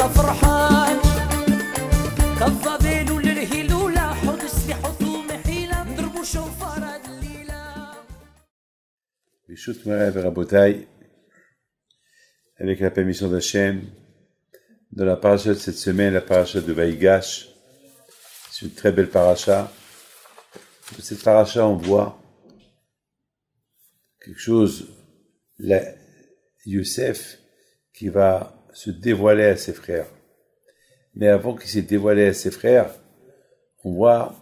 فرحان كالظبيل للهلولة حط سلاح حطوم حيلة نضربوا شوفار الليلة. Bishut Moray Rabotai, avec la permission d'Hachem, dans la paracha de cette semaine, la paracha de Vaïgash. C'est une très belle paracha. Dans cette paracha, on voit quelque chose, Youssef, qui va se dévoiler à ses frères. Mais avant qu'il s'est dévoilé à ses frères, on voit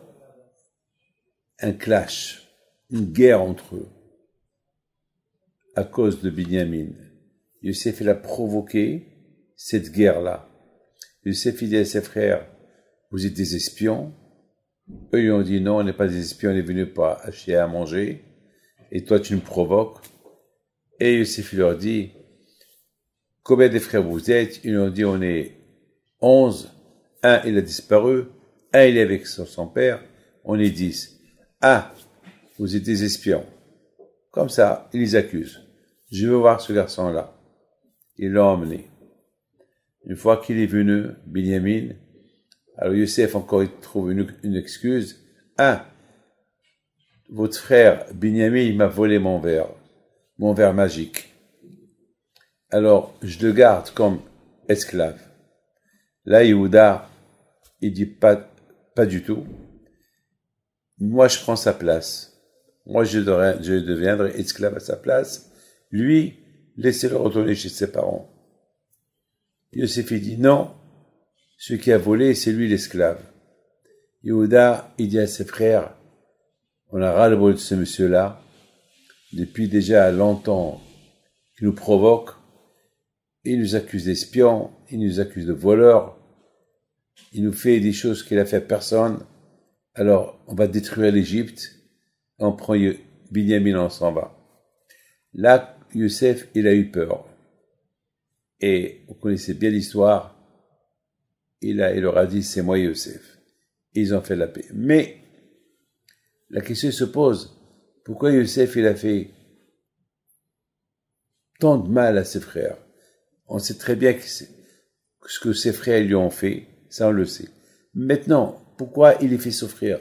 un clash, une guerre entre eux, à cause de Binyamin. Youssef, il a provoqué cette guerre-là. Youssef, il dit à ses frères, vous êtes des espions. Eux, ils ont dit, non, on n'est pas des espions, on est venus pour acheter à manger. Et toi, tu nous provoques. Et Youssef, il leur dit, combien de frères vous êtes? Ils ont dit, on est 11. Un, il a disparu. Un, il est avec son père. On est 10. Ah, vous êtes des espions. Comme ça, ils les accusent. Je veux voir ce garçon-là. Ils l'ont emmené. Une fois qu'il est venu, Binyamin, alors Youssef encore il trouve une excuse. Ah, votre frère Binyamin, il m'a volé mon verre magique. Alors, je le garde comme esclave. Là, Yehuda, il dit pas du tout. Moi, je prends sa place. Moi, je deviendrai esclave à sa place. Lui, laissez-le retourner chez ses parents. Youssef, il dit non. Celui qui a volé, c'est lui l'esclave. Yehuda, il dit à ses frères, on a ras-le-bol de ce monsieur-là, depuis déjà longtemps, qui nous provoque. Il nous accuse d'espions, il nous accuse de voleurs, il nous fait des choses qu'il a fait à personne. Alors, on va détruire l'Égypte, on prend Binyamin, on s'en va. Là, Youssef, il a eu peur. Et vous connaissez bien l'histoire, il leur a dit, c'est moi Youssef. Ils ont fait la paix. Mais, la question se pose, pourquoi Youssef, il a fait tant de mal à ses frères? On sait très bien ce que ses frères lui ont fait, ça on le sait. Maintenant, pourquoi il les fait souffrir?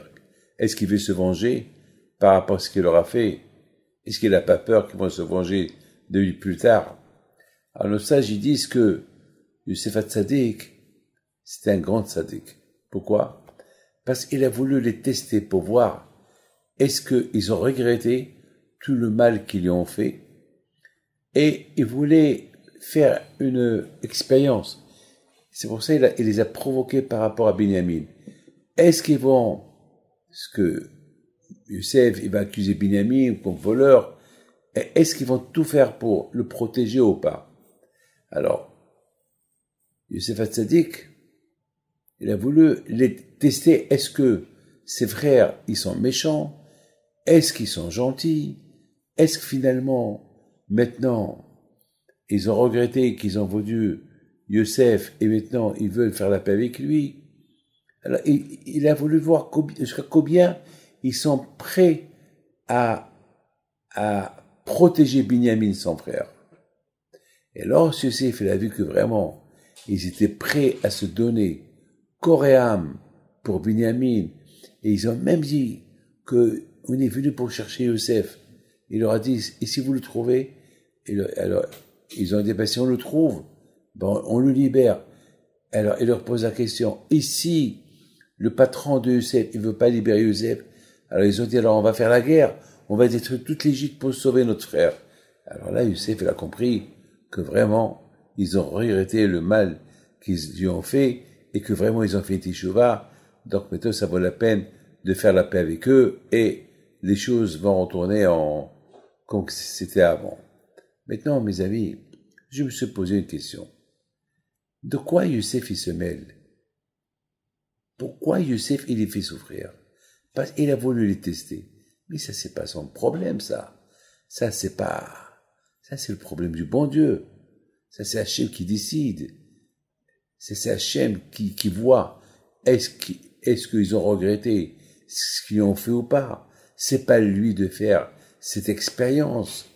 Est-ce qu'il veut se venger par rapport à ce qu'il leur a fait? Est-ce qu'il n'a pas peur qu'ils vont se venger de lui plus tard? Alors nos sages ils disent que Youssef Hatzadik, c'était un grand tzaddik. Pourquoi? Parce qu'il a voulu les tester pour voir est-ce qu'ils ont regretté tout le mal qu'ils lui ont fait, et il voulait faire une expérience. C'est pour ça qu'il les a provoqués par rapport à Binyamin. Est-ce qu'ils vont, ce que Youssef, il va accuser Binyamin comme voleur, est-ce qu'ils vont tout faire pour le protéger ou pas? Alors, Youssef Hatzadik, il a voulu les tester. Est-ce que ses frères, ils sont méchants? Est-ce qu'ils sont gentils? Est-ce que finalement, maintenant, ils ont regretté qu'ils ont vendu Youssef et maintenant ils veulent faire la paix avec lui? Alors, il a voulu voir jusqu'à combien ils sont prêts à protéger Binyamin, son frère. Et alors, Youssef, il a vu que vraiment, ils étaient prêts à se donner corps et âme pour Binyamin. Et ils ont même dit qu'on est venu pour chercher Youssef. Il leur a dit, et si vous le trouvez? Alors, ils ont dit, ben, si on le trouve, ben, on le libère. Alors, il leur pose la question, et si le patron de Youssef, il veut pas libérer Youssef? Alors, ils ont dit, alors on va faire la guerre, on va détruire toute l'Égypte pour sauver notre frère. Alors là, Youssef, il a compris que vraiment, ils ont regretté le mal qu'ils lui ont fait, et que vraiment, ils ont fait Teshuvah. Donc, maintenant, ça vaut la peine de faire la paix avec eux, et les choses vont retourner comme c'était avant. Maintenant, mes amis, je me suis posé une question. De quoi Youssef, il se mêle? Pourquoi Youssef, il les fait souffrir? Parce qu'il a voulu les tester. Mais ça, c'est pas son problème, ça. Ça, c'est le problème du bon Dieu. Ça, c'est Hachem qui décide. C'est Hachem qui voit. Est-ce qu'ils ont regretté ce qu'ils ont fait ou pas? C'est pas lui de faire cette expérience.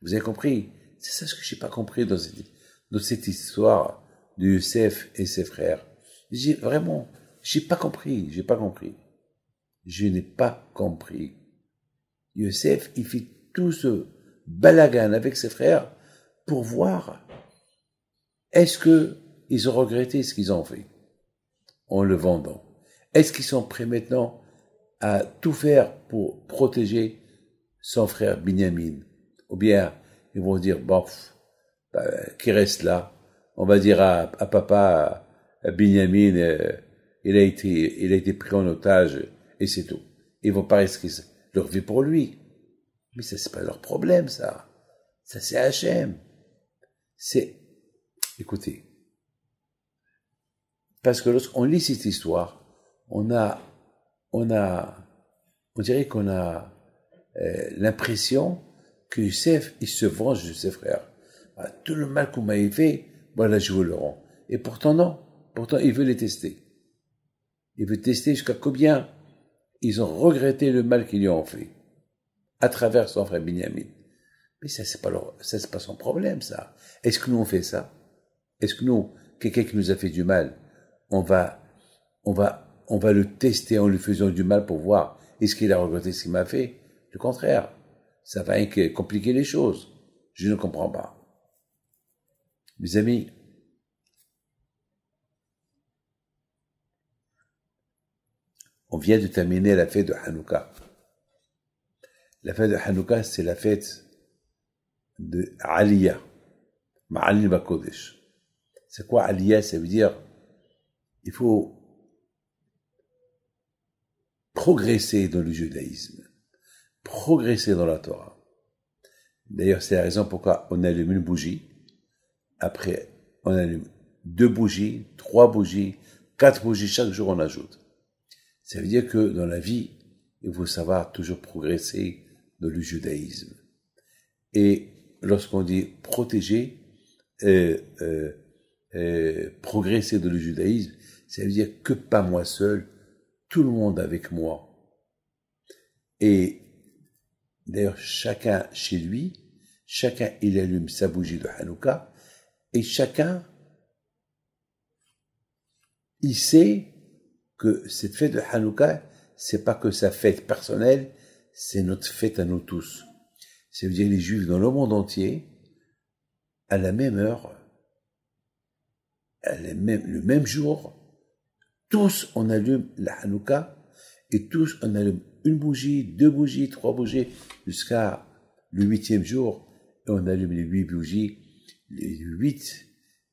Vous avez compris? C'est ça ce que j'ai pas compris dans cette histoire de Youssef et ses frères. J'ai vraiment, j'ai pas compris. Je n'ai pas compris. Youssef, il fait tout ce balagan avec ses frères pour voir est-ce que ils ont regretté ce qu'ils ont fait en le vendant. Est-ce qu'ils sont prêts maintenant à tout faire pour protéger son frère Binyamin? Ou bien ils vont dire, bon, qu'il reste là. On va dire à papa, à Binyamin, il a été pris en otage et c'est tout. Ils vont pas risquer leur vie pour lui. Mais ça, c'est pas leur problème, ça. Ça, c'est Hachem. Écoutez. Parce que lorsqu'on lit cette histoire, on dirait qu'on a l'impression que Youssef, il se venge de ses frères. Ah, tout le mal qu'on m'avait fait, voilà, je vous le rends. Et pourtant, non. Pourtant, il veut les tester. Il veut tester jusqu'à combien ils ont regretté le mal qu'ils lui ont fait. À travers son frère Binyamin. Mais ça, c'est pas son problème, ça. Est-ce que nous, on fait ça? Est-ce que nous, quelqu'un qui nous a fait du mal, on va le tester en lui faisant du mal pour voir est-ce qu'il a regretté ce qu'il m'a fait? Le contraire. Ça va compliquer les choses. Je ne comprends pas. Mes amis, on vient de terminer la fête de Hanouka. La fête de Hanouka, c'est la fête de Aliyah, Ma'alil Bakodesh. C'est quoi Aliyah? Ça veut dire, il faut progresser dans le judaïsme, progresser dans la Torah. D'ailleurs, c'est la raison pourquoi on allume une bougie, après on allume 2 bougies, 3 bougies, 4 bougies, chaque jour on ajoute. Ça veut dire que dans la vie, il faut savoir toujours progresser dans le judaïsme. Et lorsqu'on dit protéger, progresser dans le judaïsme, ça veut dire que pas moi seul, tout le monde avec moi. Et d'ailleurs, chacun chez lui, chacun il allume sa bougie de Hanouka, et chacun, il sait que cette fête de Hanouka, c'est pas que sa fête personnelle, c'est notre fête à nous tous. Ça veut dire les Juifs dans le monde entier, à la même heure, le même jour, tous on allume la Hanouka, et tous on allume 1 bougie, 2 bougies, 3 bougies, jusqu'à le 8e jour, et on allume les 8 bougies. Les 8,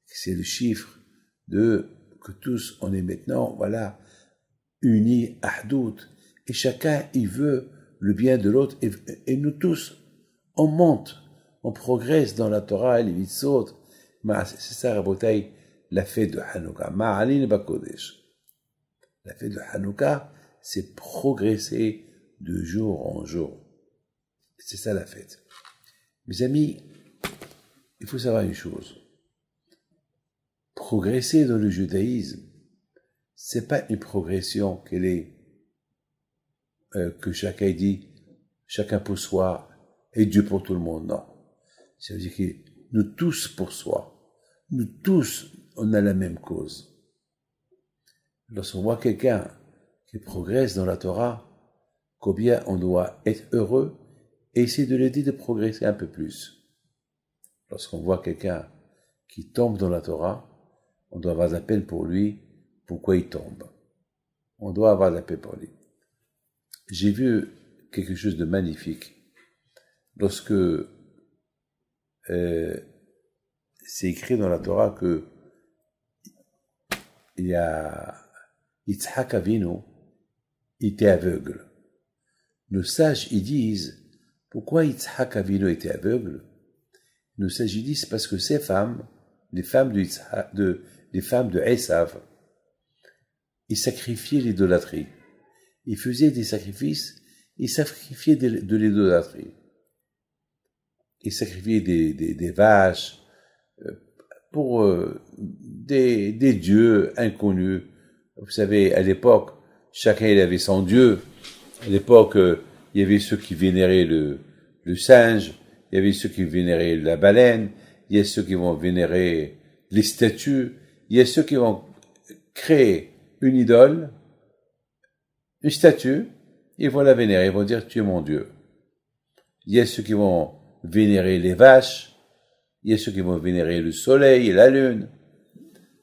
c'est le chiffre que tous on est maintenant, voilà, unis, ahdout, et chacun il veut le bien de l'autre, et nous tous, on monte, on progresse dans la Torah, les mitzvot. C'est ça, Rabotai, la fête de Hanouka. Ma'alin Bakodesh. La fête de Hanouka, c'est progresser de jour en jour. C'est ça la fête. Mes amis, il faut savoir une chose. Progresser dans le judaïsme, c'est pas une progression que chacun dit, chacun pour soi et Dieu pour tout le monde. Non. Ça veut dire que nous tous pour soi. Nous tous, on a la même cause. Lorsqu'on voit quelqu'un qui progresse dans la Torah, combien on doit être heureux et essayer de l'aider de progresser un peu plus. Lorsqu'on voit quelqu'un qui tombe dans la Torah, on doit avoir la peine pour lui, pourquoi il tombe. On doit avoir la peine pour lui. J'ai vu quelque chose de magnifique. Lorsque c'est écrit dans la Torah que il y a Yitzhak Avinu était aveugle. Nos sages ils disent pourquoi Yitzhak Avinu était aveugle. Nos sages ils disent parce que ces femmes, les femmes de Esav, ils sacrifiaient l'idolâtrie. Ils faisaient des sacrifices, ils sacrifiaient de l'idolâtrie. Ils sacrifiaient des vaches pour des dieux inconnus. Vous savez, à l'époque, chacun il avait son dieu. À l'époque, il y avait ceux qui vénéraient le singe, il y avait ceux qui vénéraient la baleine, il y a ceux qui vont vénérer les statues, il y a ceux qui vont créer une idole, une statue, ils vont la vénérer, ils vont dire tu es mon Dieu. Il y a ceux qui vont vénérer les vaches, il y a ceux qui vont vénérer le soleil et la lune.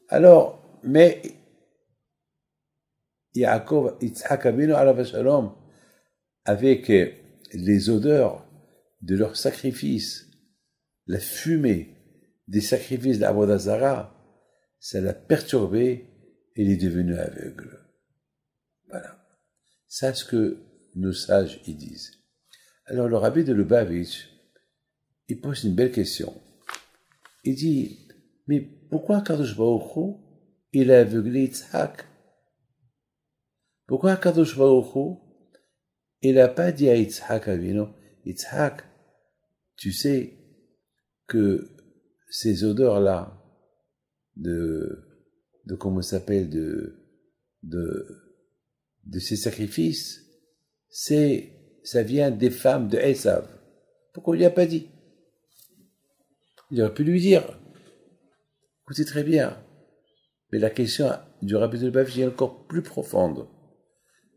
Alors, mais Yaakov, Yitzhak Avinu alav shalom, avec les odeurs de leurs sacrifices, la fumée des sacrifices d'Avodah Zarah, ça l'a perturbé et il est devenu aveugle. Voilà. C'est ce que nos sages y disent. Alors le rabbi de Lubavitch, il pose une belle question. Il dit, mais pourquoi Kadosh Baruch Hu, il a aveuglé Yitzhak? Pourquoi Kadosh Baruch Hu, il n'a pas dit à Yitzhak Avinu, Yitzhak, tu sais que ces odeurs-là, de comment ça s'appelle, de ces sacrifices, ça vient des femmes de Esav. Pourquoi il lui a pas dit? Il aurait pu lui dire. Écoutez très bien. Mais la question du rabbi de Lubavitch est encore plus profonde.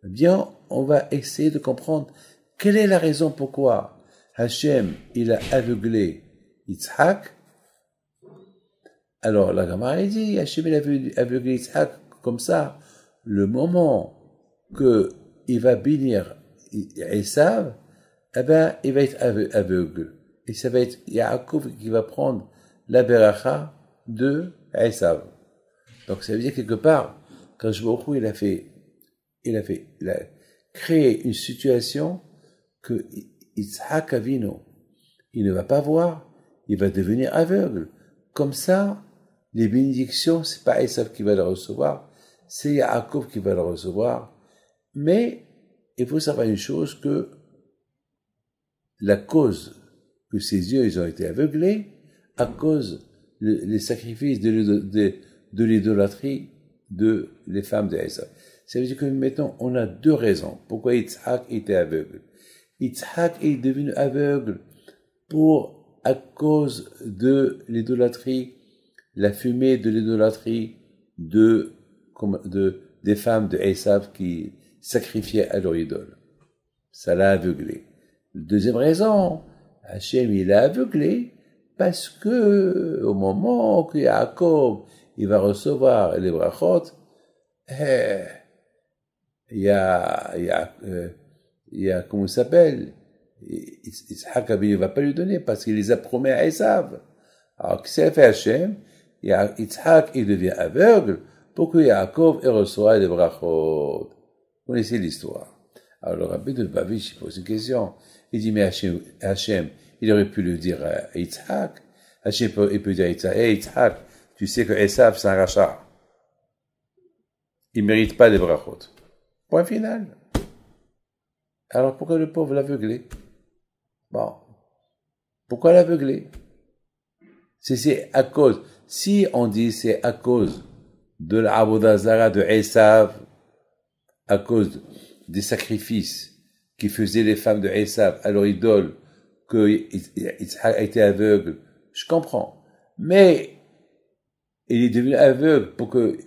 Eh bien, on va essayer de comprendre quelle est la raison pourquoi Hachem, il a aveuglé Yitzhak. Alors, la Gemara dit, Hachem, il a aveuglé Yitzhak comme ça, le moment que il va bénir Esav, eh ben, il va être aveugle. Et ça va être Yaakov qui va prendre la beracha de Esav. Donc, ça veut dire quelque part, quand je vois où il a créé une situation que Yitzhak Avinu, il ne va pas voir, il va devenir aveugle. Comme ça, les bénédictions, c'est pas Esav qui va les recevoir, c'est Yaakov qui va les recevoir. Mais, il faut savoir une chose, que la cause que ses yeux, ils ont été aveuglés, à cause les sacrifices de l'idolâtrie de les femmes de Esav. Ça veut dire que maintenant, on a deux raisons pourquoi Yitzhak était aveugle. Yitzhak est devenu aveugle à cause de l'idolâtrie, la fumée de l'idolâtrie des femmes de Esav qui sacrifiaient à leur idole. Ça l'a aveuglé. Deuxième raison, Hachem, il a aveuglé parce que au moment que Yaakov, il va recevoir les brachot, il y a, comment il s'appelle? Yitzhak Avinu ne va pas lui donner parce qu'il les a promis à Esav. Alors, qu'est-ce qu'il a fait Hachem? Yitzhak, il devient aveugle pour que Yaakov reçoive les brachot. Vous connaissez l'histoire. Alors, le rabbi de Lubavitch, il pose une question. Il dit, mais Hachem, il aurait pu le dire à Yitzhak. Hachem, il peut dire à Yitzhak, hey, Yitzhak, tu sais que Esav, c'est un rachat. Il ne mérite pas les brachot. Point final. Alors, pourquoi le pauvre l'aveugler? Bon. Pourquoi l'aveugler? C'est à cause, si on dit c'est à cause de l'Avodah Zarah de Esav, à cause des sacrifices qui faisaient les femmes de Esav à leur idole, qu'il a été aveugle, je comprends. Mais, il est devenu aveugle pour que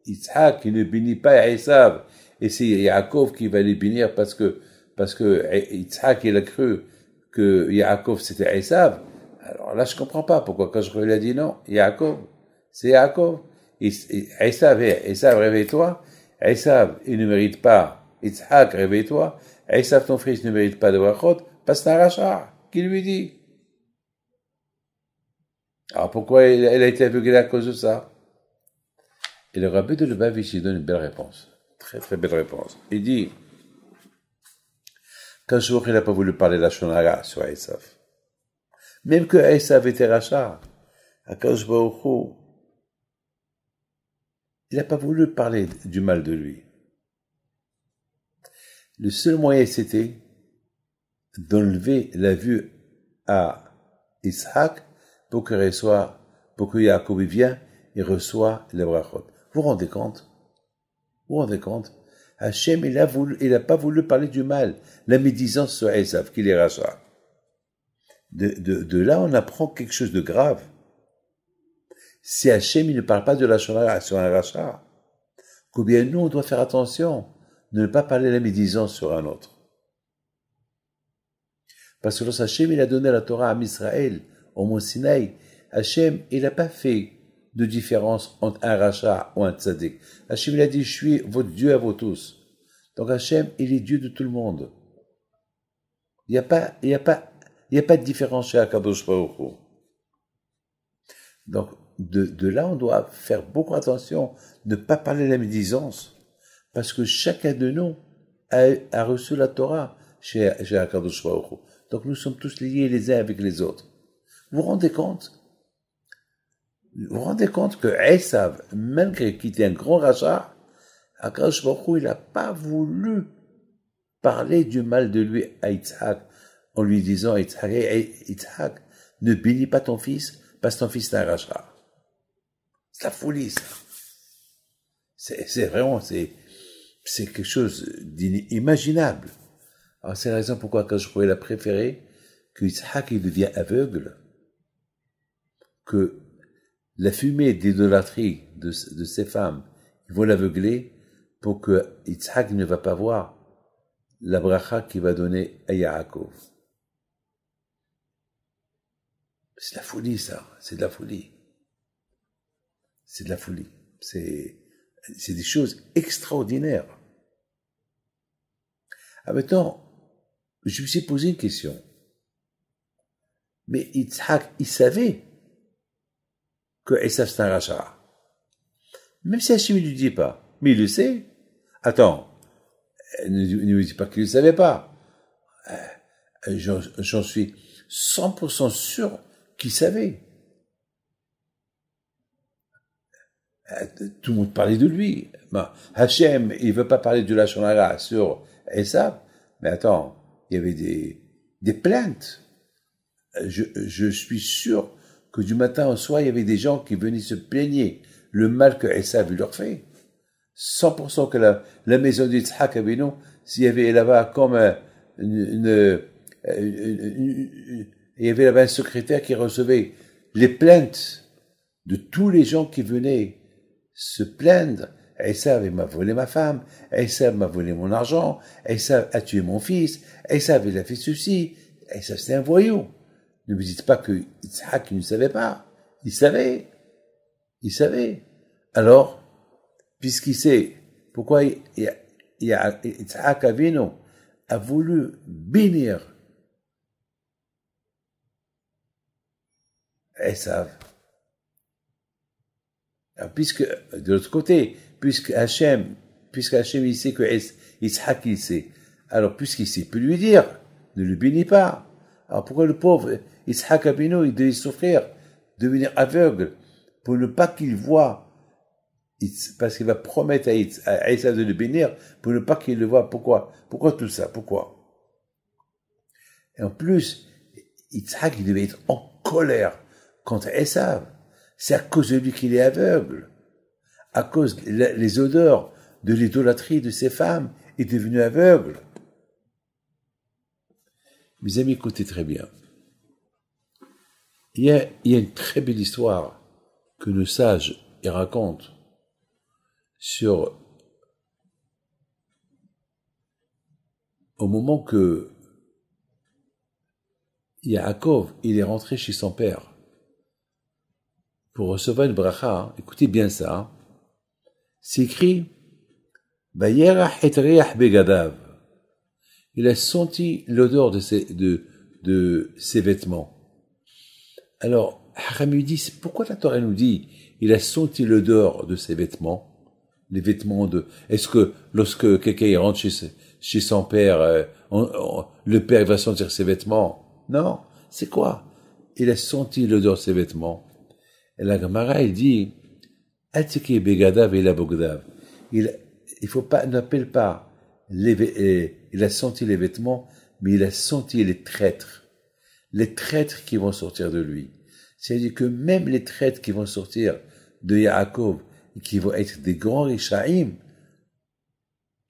Yitzhak, il ne bénit pas Esav, et c'est Yaakov qui va les bénir parce que Yitzhak, il a cru que Yaakov c'était Esav. Alors là, je comprends pas pourquoi quand je lui ai dit non, Yaakov, c'est Yaakov. Esav, réveille-toi. Esav, il ne mérite pas. Yitzhak, réveille-toi. Esav, ton fils, ne mérite pas de brachot, parce que c'est un rachat. Qui lui dit? Alors pourquoi elle a été aveuglée à cause de ça? Et le rabbi de Lubavitch, il donne une belle réponse. Très très belle réponse. Il dit, qu'un jour il n'a pas voulu parler de la Shonara sur Esav. Même que Esav était rachat, à Kadosh Baruch Hu, il n'a pas voulu parler du mal de lui. Le seul moyen, c'était d'enlever la vue à Yitzhak pour que Yaakov vienne et reçoit les brachot. Vous vous rendez compte? Hachem, il n'a pas voulu parler du mal, la médisance sur Esav, qu'il est rachat. De là, on apprend quelque chose de grave. Si Hachem, il ne parle pas de la Shonara sur un rachat, combien nous, on doit faire attention de ne pas parler la médisance sur un autre. Parce que lorsque Hachem, il a donné la Torah à Israël, au mont Sinaï, Hachem, il n'a pas fait de différence entre un rachat ou un tzaddik. Hachem, il a dit, je suis votre Dieu à vous tous. Donc Hachem, il est Dieu de tout le monde. Il n'y a pas de différence chez Akadosh Baruch Hu. Donc, de là, on doit faire beaucoup attention, ne pas parler la médisance, parce que chacun de nous a reçu la Torah chez Akadosh Baruch Hu. Donc, nous sommes tous liés les uns avec les autres. Vous vous rendez compte? Vous vous rendez compte que Esav, malgré qu'il était un grand rachat, Akadosh Baruch Hu, il n'a pas voulu parler du mal de lui à Yitzhak, en lui disant, Yitzhak, ne bénis pas ton fils, parce que ton fils est un rachat. C'est la folie, ça. C'est vraiment, c'est quelque chose d'inimaginable. Alors, c'est la raison pourquoi, quand je pourrais la préférer, que Yitzhak, il devient aveugle, que la fumée d'idolâtrie de ces femmes, ils vont l'aveugler pour que Yitzhak ne va pas voir la bracha qu'il va donner à Yaakov. C'est de la folie, ça. C'est de la folie. C'est de la folie. C'est des choses extraordinaires. Ah, maintenant, je me suis posé une question. Mais Yitzhak, il savait que Esav c'est un rachat. Même si Hachem ne lui dit pas. Mais il le sait. Attends. Ne lui dis pas qu'il ne le savait pas. J'en suis 100% sûr qu'il savait. Tout le monde parlait de lui. Hachem, il ne veut pas parler de la Shonara sur Esav. Mais attends, il y avait des plaintes. Je suis sûr que du matin au soir, il y avait des gens qui venaient se plaigner le mal que Esav leur fait. 100% que la maison d'Yitzhak Avinu, s'il y avait là-bas comme il y avait là-bas un secrétaire qui recevait les plaintes de tous les gens qui venaient se plaindre. Esav m'a volé ma femme, Esav m'a volé mon argent, Esav a tué mon fils, Esav il a fait ceci, Esav c'est un voyou. Ne me dites pas que Yitzhak ne savait pas. Il savait. Il savait. Alors, puisqu'il sait pourquoi Yitzhak Avinu a voulu bénir Esav. Alors, puisque, de l'autre côté, puisque Hachem il sait que Yitzhak il sait, alors puisqu'il sait, il peut lui dire, ne le bénis pas. Alors pourquoi le pauvre Yitzhak Avinu, il devait souffrir, devenir aveugle, pour ne pas qu'il voie, parce qu'il va promettre à Esav de le bénir, pour ne pas qu'il le voie. Pourquoi tout ça? Pourquoi? Et en plus, Yitzhak, il devait être en colère contre Esav. C'est à cause de lui qu'il est aveugle. À cause les odeurs de l'idolâtrie de ces femmes, il est devenu aveugle. Mes amis, écoutez très bien. Il y a une très belle histoire que nos sages racontent sur au moment que Yaakov, il est rentré chez son père pour recevoir une bracha. Écoutez bien ça. C'est écrit Vayerach et reach begadav. Il a senti l'odeur de ses vêtements. Alors, Haram lui dit, pourquoi la Torah nous dit, il a senti l'odeur de ses vêtements, les vêtements est-ce que lorsque quelqu'un rentre chez son père, le père va sentir ses vêtements? Non, c'est quoi? Il a senti l'odeur de ses vêtements. Et la Gemara, il dit, Atike begadav et la bogdav. Il faut pas, n'appelle pas il a senti les vêtements, mais il a senti les traîtres qui vont sortir de lui. C'est-à-dire que même les traîtres qui vont sortir de Yaakov, qui vont être des grands Rishaïm,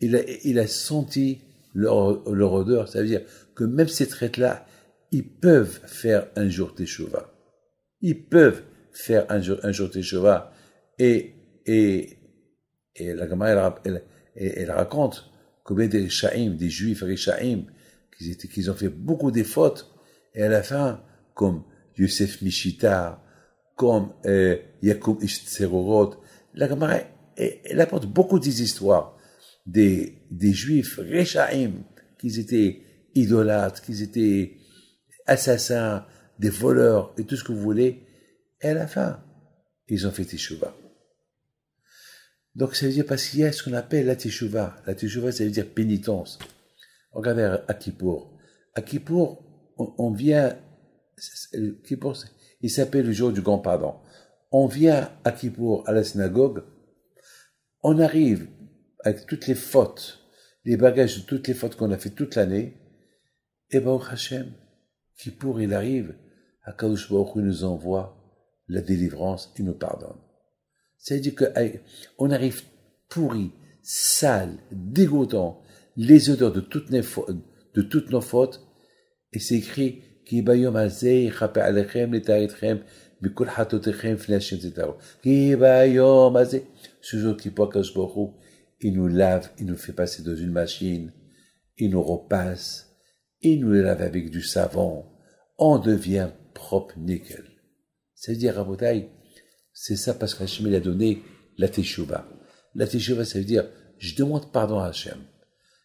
il a senti leur odeur. Ça veut dire que même ces traîtres-là, ils peuvent faire un jour Teshuvah. Ils peuvent faire un jour Teshuvah. Et la Gemara, elle raconte combien des Rishaïm, des Juifs Rishaïm, qu'ils ont fait beaucoup des fautes, et à la fin, comme Yosef Mishitar, comme Yacoub Ishtserorot, la Gemara, elle apporte beaucoup des histoires des Juifs Rishaïm, qu'ils étaient idolâtres, qu'ils étaient assassins, des voleurs, et tout ce que vous voulez, et à la fin, ils ont fait Teshuvah. Donc, ça veut dire, parce qu'il y a ce qu'on appelle la Teshuvah. La Teshuvah, ça veut dire pénitence. Regardez à Kippour. À Kippour, on vient, Kippour, il s'appelle le jour du grand pardon. On vient à Kippour, à la synagogue, on arrive avec toutes les fautes, les bagages de toutes les fautes qu'on a fait toute l'année, et Baruch Hashem, Kippour, il arrive, à Kadosh Baruch Hu, il nous envoie la délivrance, il nous pardonne. Ça veut dire qu'on arrive pourri, sale, dégoûtant, les odeurs de toutes nos fautes, et c'est écrit Ki bayom hazeh yichaper alechem letaritchem mikol hatotechem fnei Hashem tetaru. Ki bayom hazeh, ce jour qui pour Kadosh Baruch Hu, il nous lave, il nous fait passer dans une machine, il nous repasse, il nous lave avec du savon, on devient propre nickel. Ça veut dire, Rabotai, c'est ça parce qu'Hachem il a donné la Teshuvah. La Teshuvah, ça veut dire, je demande pardon à Hachem.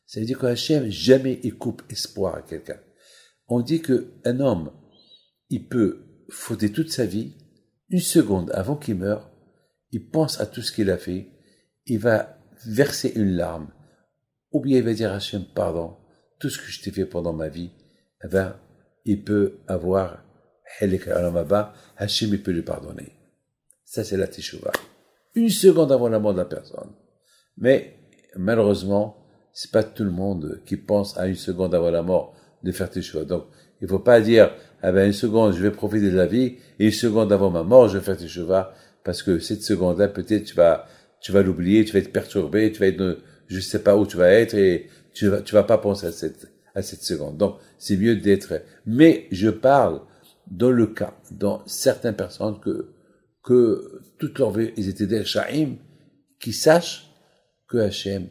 Ça veut dire qu'Hachem, jamais il coupe espoir à quelqu'un. On dit qu'un homme, il peut fauter toute sa vie, une seconde avant qu'il meure, il pense à tout ce qu'il a fait, il va verser une larme, ou bien il va dire à Hachem, pardon, tout ce que je t'ai fait pendant ma vie, eh ben, il peut avoir Helek Alam Haba, Hachem il peut lui pardonner. Ça, c'est la Teshuvah. Une seconde avant la mort de la personne. Mais, malheureusement, c'est pas tout le monde qui pense à une seconde avant la mort de faire Teshuvah. Donc, il faut pas dire, ah ben, une seconde, je vais profiter de la vie, et une seconde avant ma mort, je vais faire Teshuvah, parce que cette seconde-là, peut-être, tu vas l'oublier, tu vas être perturbé, tu vas être, je sais pas où tu vas être, et tu vas pas penser à cette seconde. Donc, c'est mieux d'être, mais je parle dans le cas, dans certaines personnes que toute leur vie, ils étaient des Rishaïm, qui sachent que Hachem,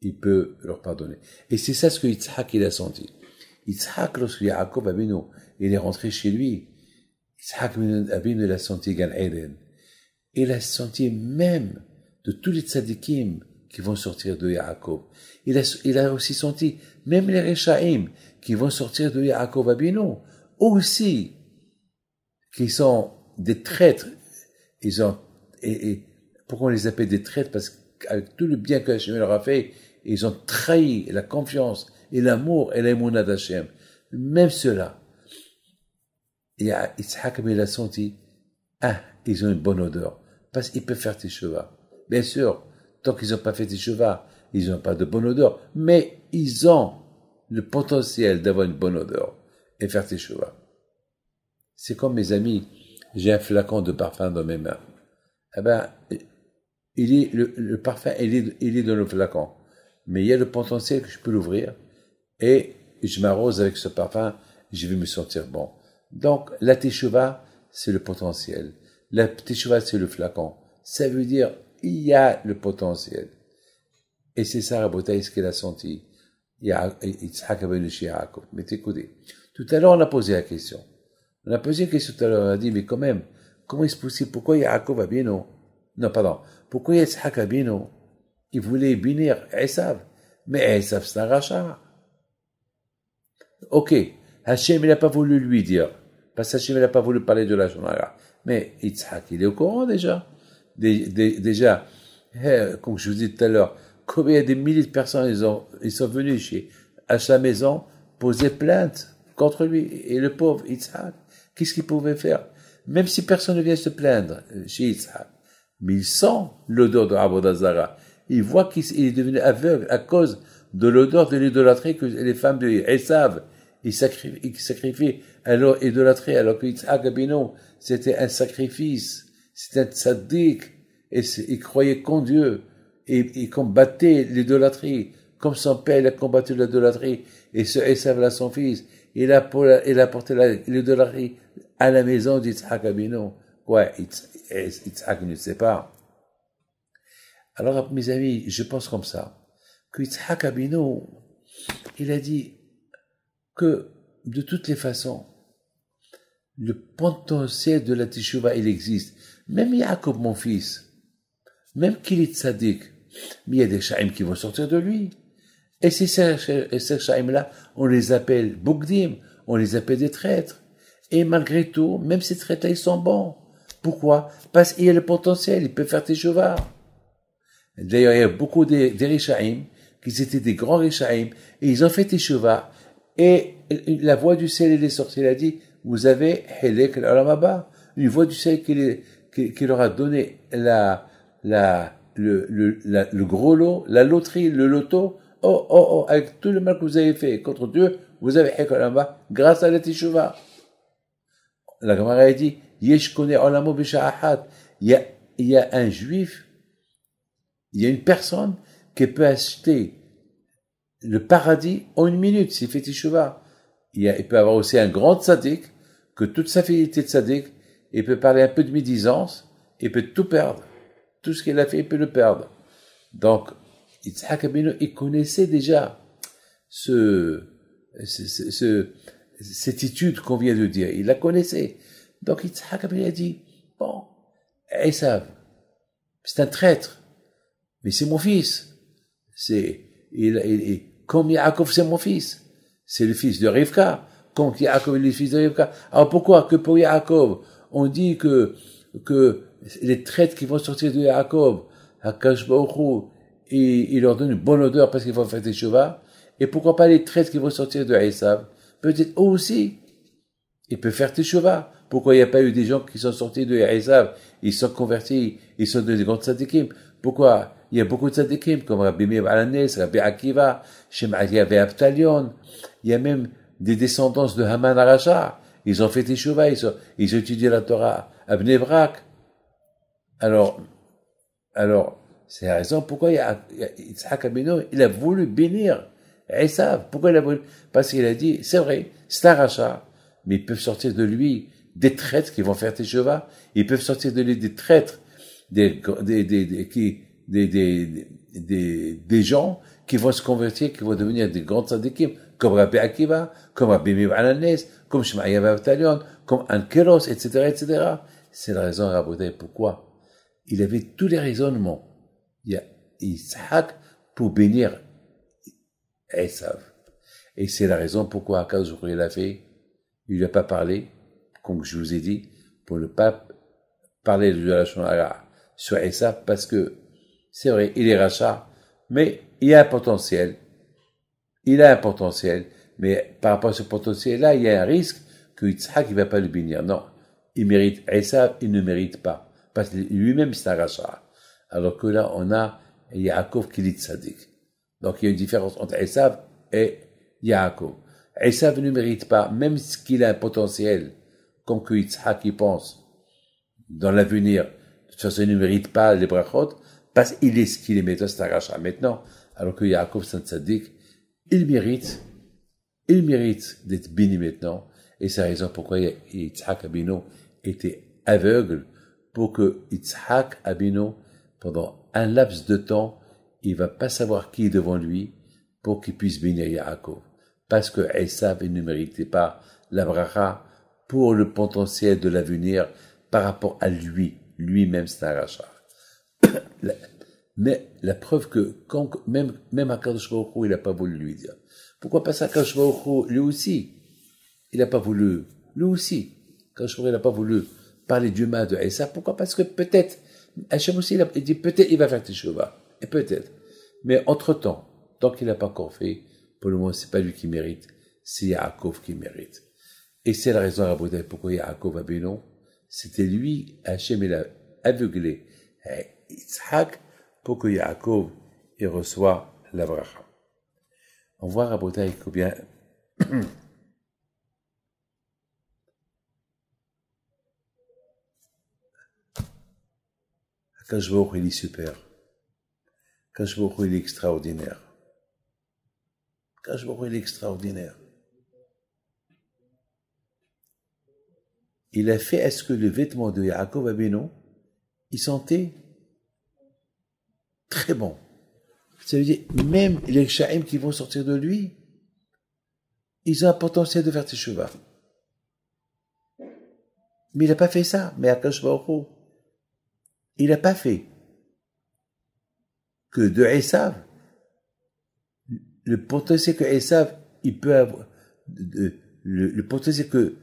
il peut leur pardonner. Et c'est ça ce que Yitzhak, il a senti. Yitzhak, lorsque Yaakov Avinu, il est rentré chez lui, Yitzhak Avinu, il a senti Gan Eden. Il a senti même de tous les tzadikim qui vont sortir de Yaakov. Il a aussi senti même les Rishaïm qui vont sortir de Yaakov Avinu, aussi, qui sont des traîtres. Ils ont, et pourquoi on les appelle des traîtres? Parce qu'avec tout le bien que Hachem leur a fait, ils ont trahi la confiance et l'amour et l'émouna d'Hachem. Même ceux-là. Et Yitzhak, il a senti, ils ont une bonne odeur. Parce qu'ils peuvent faire Teshuvah. Bien sûr, tant qu'ils n'ont pas fait Teshuvah, ils n'ont pas de bonne odeur. Mais ils ont le potentiel d'avoir une bonne odeur et faire Teshuvah. C'est comme mes amis, j'ai un flacon de parfum dans mes mains. Eh ben, le parfum, il est dans le flacon. Mais il y a le potentiel que je peux l'ouvrir et je m'arrose avec ce parfum, je vais me sentir bon. Donc, la Teshuvah, c'est le potentiel. La Teshuvah, c'est le flacon. Ça veut dire, il y a le potentiel. Et c'est ça, Rabotai, ce qu'elle a senti. Yitzhak Avinu chez Yaakov. Mais écoutez, tout à l'heure, on a posé la question. On a posé une question tout à l'heure, on a dit, mais quand même, comment est-ce possible? Pourquoi Yaakov Avinu? Non, pardon. Pourquoi Yitzhak Avinu, il voulait bénir Esav? Mais Esav, c'est un rachat. Ok. Hachem, il n'a pas voulu lui dire. Parce que Hachem, il n'a pas voulu parler de la Shonara. Mais Yitzhak, il est au courant déjà. Déjà, comme je vous dis tout à l'heure, combien des milliers de personnes, ils sont venus à sa maison, poser plainte contre lui. Et le pauvre Yitzhak, qu'est-ce qu'il pouvait faire? Même si personne ne vient se plaindre chez Yitzhak, mais il sent l'odeur de Avodah Zara. Il voit qu'il est devenu aveugle à cause de l'odeur de l'idolâtrie que les femmes de Esav, ils sacrifient à leur idolâtrie, alors que Yitzhak Avinu, c'était un sacrifice, c'était un tzaddik, et il croyait qu'en Dieu, et il combattait l'idolâtrie, comme son père, il a combattu l'idolâtrie, et ce Esav là, son fils, il a porté l'idolâtrie à la maison d'Yitzhak Avinu. Ouais, Yitzhak ne sait pas. Alors, mes amis, je pense comme ça, que Yitzhak Abinu, il a dit que, de toutes les façons, le potentiel de la Teshuvah, il existe. Même Yaakov, mon fils, même qu'il est tzaddik, mais il y a des sha'im qui vont sortir de lui. Et ces sha'im-là, on les appelle bogdim, on les appelle des traîtres. Et malgré tout, même ces traîtres-là, ils sont bons. Pourquoi? Parce qu'il y a le potentiel, il peut faire Teshuvah. D'ailleurs, il y a beaucoup des Rishaïm, qui étaient des grands Rishaïm, et ils ont fait Teshuvah. Et la voix du ciel, elle est sortie, elle a dit, vous avez Helek al-Olam Haba, une voix du ciel qui leur a donné le gros lot, la loterie, le loto. Oh, avec tout le mal que vous avez fait contre Dieu, vous avez Helek al-Olam Haba, grâce à la Teshuvah. La Gemara a dit, Yesh kone olamo b'sha'achat. Il y a un juif, il y a une personne qui peut acheter le paradis en une minute, s'il fait Teshuvah. Il peut avoir aussi un grand tzaddik, que toute sa fidélité de tzaddik, il peut parler un peu de médisance, il peut tout perdre. Tout ce qu'il a fait, il peut le perdre. Donc, Yitzhak Abinu, il connaissait déjà cette étude qu'on vient de dire. Il la connaissait. Donc, Yitzhak Abinu a dit, bon, Esav, c'est un traître, mais c'est mon fils. Comme Yaakov, c'est mon fils. C'est le fils de Rivka. Comme Yaakov est le fils de Rivka. Alors pourquoi que pour Yaakov, on dit que les traîtres qui vont sortir de Yaakov, Hakadosh Baruch Hu, il leur donne une bonne odeur parce qu'ils vont faire des Teshuvah. Et pourquoi pas les traîtres qui vont sortir de Esav? Peut-être eux aussi. Ils peuvent faire Teshuvah. Pourquoi il n'y a pas eu des gens qui sont sortis de Esav, ils sont convertis, ils sont devenus des grands tzadikim? Pourquoi? Il y a beaucoup de tzadikim, comme Rabbi Meir Alanes, Rabbi Akiva, Shemaria et Abtalion. Il y a même des descendants de Haman Aracha. Ils ont fait Teshuvah, ils ont étudié la Torah à Bnei Brak. Alors, c'est la raison pourquoi Yitzhak Abinu, il a voulu bénir Esav. Pourquoi il a voulu? Parce qu'il a dit, c'est vrai, c'est un rachat, mais ils peuvent sortir de lui des traîtres qui vont faire Teshuvah. Ils peuvent sortir de lui des traîtres, des gens qui vont se convertir, qui vont devenir des grands tzadikim, comme Rabbi Akiva, comme Rabbi Meir Alanes, comme Shemaïa Avtalion, comme Ankeros, etc. C'est la raison, Rabbi, pourquoi il avait tous les raisonnements. Il y a Yitzhak pour bénir Esav. Et c'est la raison pourquoi Akadosh Baruch Hu il a fait, il lui a pas parlé, comme je vous ai dit, pour ne pas parler de la Lashon Hara sur Esav, parce que c'est vrai, il est rachat, mais il a un potentiel. Mais par rapport à ce potentiel-là, il y a un risque que Yitzhak ne va pas le bénir. Non, il mérite Esav, il ne mérite pas. Parce que lui-même, c'est un rachat. Alors que là, on a Yaakov qui est tzaddik. Donc il y a une différence entre Esav et Yaakov. Esav ne mérite pas, même qu'il a un potentiel, comme que Yitzhak y pense, dans l'avenir. De toute façon, il ne mérite pas les brachot, parce qu'il est ce qu'il est maintenant, c'est un rachat maintenant. Alors que Yaakov, c'est un tzaddik, il mérite d'être béni maintenant. Et c'est la raison pourquoi Yitzhak Abinu était aveugle, pour que Yitzhak Abinu, pendant un laps de temps, il va pas savoir qui est devant lui, pour qu'il puisse bénir Yaakov. Parce que Esav, il ne méritait pas la bracha pour le potentiel de l'avenir par rapport à lui-même, c'est un rachat. Mais la preuve que même Akadosh Baruch Hu, il n'a pas voulu lui dire. Pourquoi pas ça, Akadosh Baruch Hu, lui aussi, il n'a pas voulu, Akadosh Baruch Hu, il n'a pas voulu parler du mal de Esav. Pourquoi? Parce que peut-être, Hachem aussi, il dit peut-être il va faire Teshuvah. Et peut-être. Mais entre-temps, tant qu'il n'a pas encore fait, pour le moment, c'est pas lui qui mérite, c'est Yaakov qui mérite. Et c'est la raison, Rabbi, pourquoi Yaakov Abinu, c'était lui, Hachem, il a aveuglé Yitzhak, pour que Yaakov, il reçoit la bracha. On voit, Rabbi, combien, Akadosh Baruch Hu, il est super. Akadosh Baruch Hu, il est extraordinaire. Akadosh Baruch Hu, il est extraordinaire. il a fait à ce que le vêtement de Yaakov Abeno, il sentait très bon. Ça veut dire, même les Sha'im qui vont sortir de lui, ils ont un potentiel de faire teshuvah. Mais il n'a pas fait ça. Mais Akash Baruch Hu, il n'a pas fait que de Esav, le potentiel que Esav, il peut avoir, le potentiel que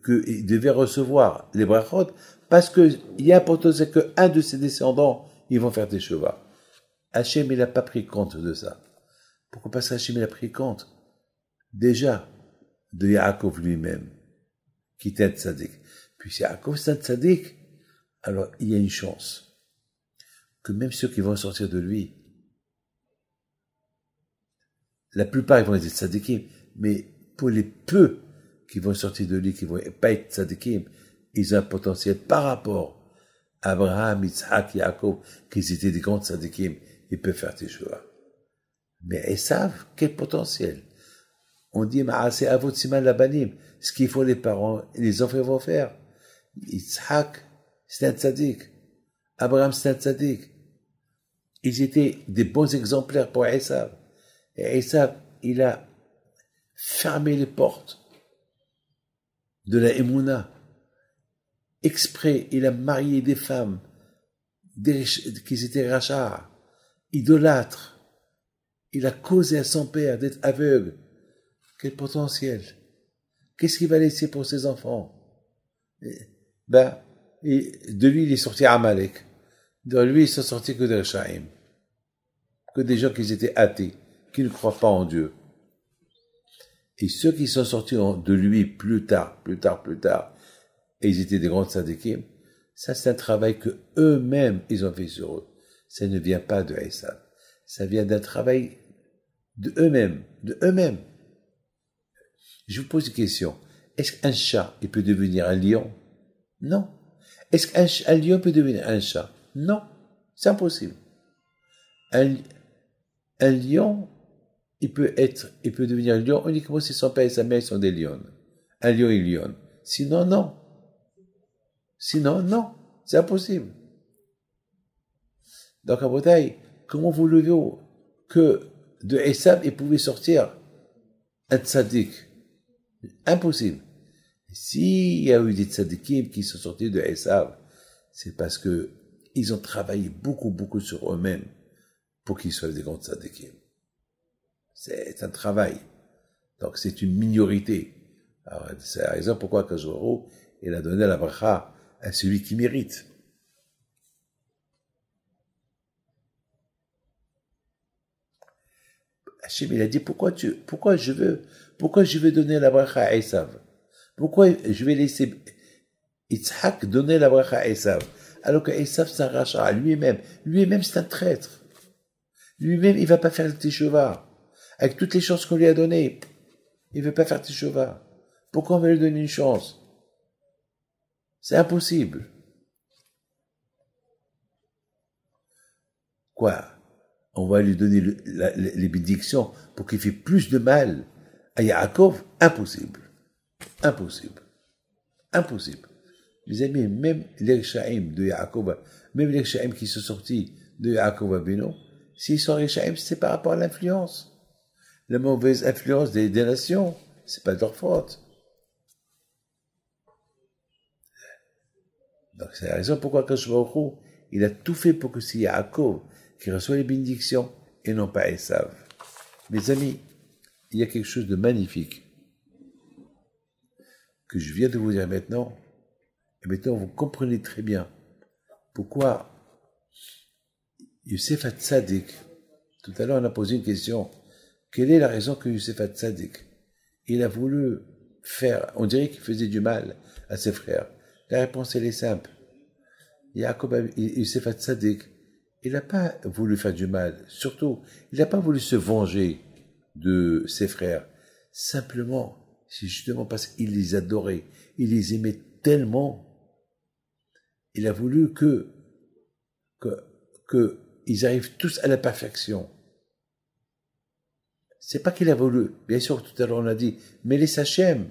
il devait recevoir les brachot, parce que il y a un potentiel que un de ses descendants, ils vont faire teshuvah. Hachem, il n'a pas pris compte de ça. Pourquoi? Parce qu'Hachem, il a pris compte déjà de Yaakov lui-même, qui était un tzaddik. Puis si Yaakov c'est un tzaddik, alors il y a une chance que même ceux qui vont sortir de lui, la plupart ils vont être tzaddikim, mais pour les peu qui vont sortir de lui, qui vont pas être tzaddikim, ils ont un potentiel par rapport à Abraham, Yitzhak, Yaakov, qui étaient des grands tzaddikim, ils peuvent faire teshuvah. Mais ils savent quel potentiel. On dit, ma'aseh avot siman labanim, ce qu'il faut les parents, les enfants vont faire. Yitzhak, c'est un tzaddik. Abraham, c'est un tzaddik. Ils étaient des bons exemplaires pour Esav. Et Esav, il a fermé les portes de la Emouna. Exprès, il a marié des femmes qui étaient rachas, idolâtres. Il a causé à son père d'être aveugle. Quel potentiel! Qu'est-ce qu'il va laisser pour ses enfants? De lui, il est sorti Amalek. De lui, ils sont sortis que des Rechaim. Que des gens qui étaient athées, qui ne croient pas en Dieu. Et ceux qui sont sortis de lui plus tard, et ils étaient des grands tzadikim, ça c'est un travail que eux-mêmes, ils ont fait sur eux. Ça ne vient pas de Esav. Ça vient d'un travail de eux-mêmes, Je vous pose une question. Est-ce qu'un chat, il peut devenir un lion? Non. Est-ce qu'un lion peut devenir un chat? Non. C'est impossible. Un lion, il peut devenir un lion uniquement si son père et sa mère sont des lions. Un lion est lion. Sinon, non. C'est impossible. Donc, à Botaï, comment vous le voyez que de Esav, il pouvait sortir un tzaddik? Impossible. S'il y a eu des tzaddikim qui sont sortis de Esav, c'est parce que ils ont travaillé beaucoup sur eux-mêmes pour qu'ils soient des grands tzaddikim. C'est un travail. Donc c'est une minorité. Alors c'est la raison pourquoi Kajoro, il a donné la bracha à celui qui mérite. Hachem, il a dit, pourquoi je veux donner la bracha à Esav? Pourquoi je vais laisser Yitzhak donner la bracha à Esav? Alors que Esav, c'est un rachat. Lui-même, c'est un traître. Lui-même, il va pas faire le teshuvah. Avec toutes les chances qu'on lui a données, il veut pas faire teshuvah. Pourquoi on va lui donner une chance? C'est impossible. Quoi? On va lui donner les bénédictions pour qu'il fait plus de mal à Yaakov? Impossible. Les amis, même les Rechaim de Yaakov, même les Rechaim qui sont sortis de Yaakov Abeno, s'ils sont Rechaim, c'est par rapport à l'influence. La mauvaise influence des nations, c'est pas de leur faute. Donc c'est la raison pourquoi Akash Baruch Hu, il a tout fait pour que c'est Yaakov qui reçoit les bénédictions et non pas Esav. Mes amis, il y a quelque chose de magnifique que je viens de vous dire maintenant, et maintenant vous comprenez très bien pourquoi Yosef HaTzadik, tout à l'heure on a posé une question, quelle est la raison que Yosef HaTzadik, il a voulu faire, on dirait qu'il faisait du mal à ses frères. La réponse elle est simple. Yosef HaTzadik, il n'a pas voulu faire du mal, surtout, il n'a pas voulu se venger de ses frères. Simplement, c'est justement parce qu'il les adorait, il les aimait tellement, il a voulu que ils arrivent tous à la perfection. C'est pas qu'il a voulu, bien sûr, tout à l'heure on a dit, mais laisse Hachem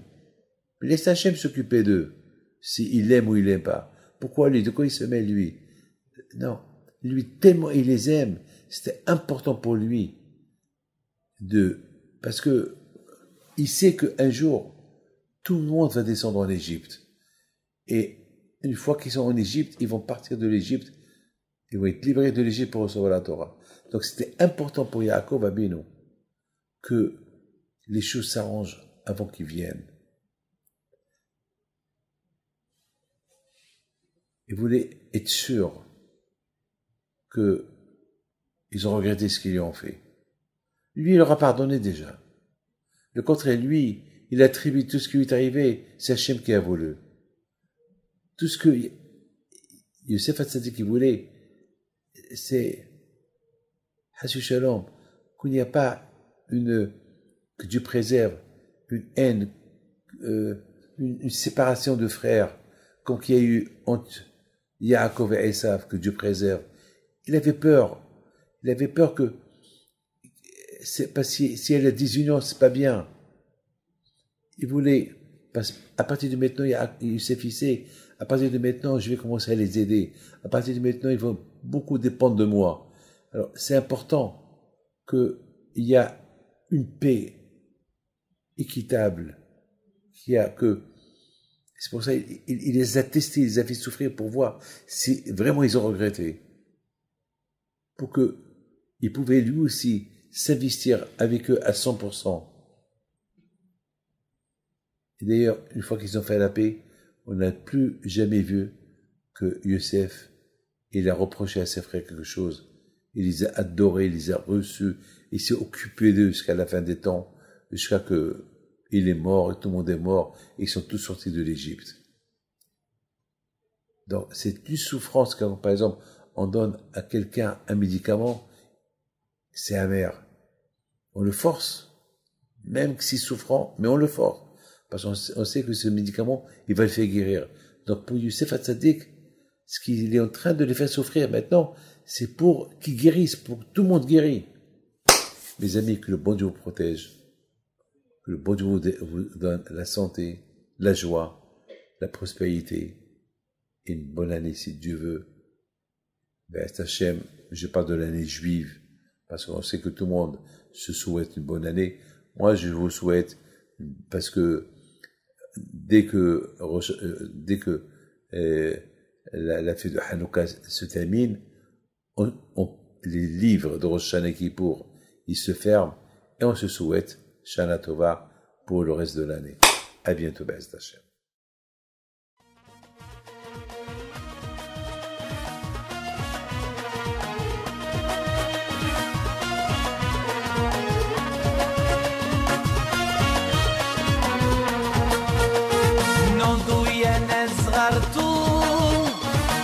s'occuper d'eux. s'il aime ou il n'aime pas. Pourquoi lui? De quoi il se met lui? Non. Lui, tellement il les aime, c'était important pour lui parce que il sait qu'un jour, tout le monde va descendre en Égypte. Et une fois qu'ils sont en Égypte, ils vont partir de l'Égypte, ils vont être libérés de l'Égypte pour recevoir la Torah. Donc c'était important pour Yaakov Abinu que les choses s'arrangent avant qu'ils viennent. Il voulait être sûr qu'ils ont regretté ce qu'ils lui ont fait. Lui, il leur a pardonné déjà. Le contraire, lui, il attribue tout ce qui lui est arrivé, c'est Hachem qui a voulu. Tout ce que Yosef Hatzadik voulait, c'est Hashu Shalom, qu'il n'y a pas que Dieu préserve une haine, une séparation de frères, comme qu'il y a eu entre Yaakov et Esav, que Dieu préserve. Il avait peur. Il avait peur que, si elle a désunion, c'est pas bien. Il voulait, parce à partir de maintenant, Yosef sait, à partir de maintenant, je vais commencer à les aider. À partir de maintenant, ils vont beaucoup dépendre de moi. Alors, c'est important qu'il y a une paix équitable, c'est pour ça qu'il les a testés, il les a fait souffrir pour voir si vraiment ils ont regretté. Pour qu'il pouvait lui aussi s'investir avec eux à 100%. Et d'ailleurs, une fois qu'ils ont fait la paix, on n'a plus jamais vu que Yosef, il a reproché à ses frères quelque chose. Il les a adorés, il les a reçus, il s'est occupé d'eux jusqu'à la fin des temps, jusqu'à que il est mort, et tout le monde est mort, et ils sont tous sortis de l'Égypte. Donc, c'est une souffrance quand, par exemple, on donne à quelqu'un un médicament, c'est amer. On le force, même si souffrant, mais on le force. Parce qu'on sait que ce médicament, il va le faire guérir. Donc, pour Yosef Hatzadik, ce qu'il est en train de les faire souffrir maintenant, c'est pour qu'ils guérissent, pour que tout le monde guérisse. Mes amis, que le bon Dieu vous protège. Que le bon Dieu vous donne la santé, la joie, la prospérité, et une bonne année si Dieu veut. Ben, Hachem, je parle de l'année juive, parce qu'on sait que tout le monde se souhaite une bonne année. Moi, je vous souhaite, parce que dès que la fête de Hanouka se termine, les livres de Rosh Hashanah Kippour, ils se ferment, et on se souhaite Shana Tova pour le reste de l'année. À bientôt, Be'ez Hashem.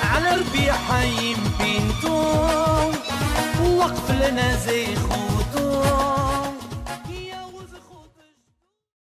على ربيع حيم بنتو وقف لنا زي خود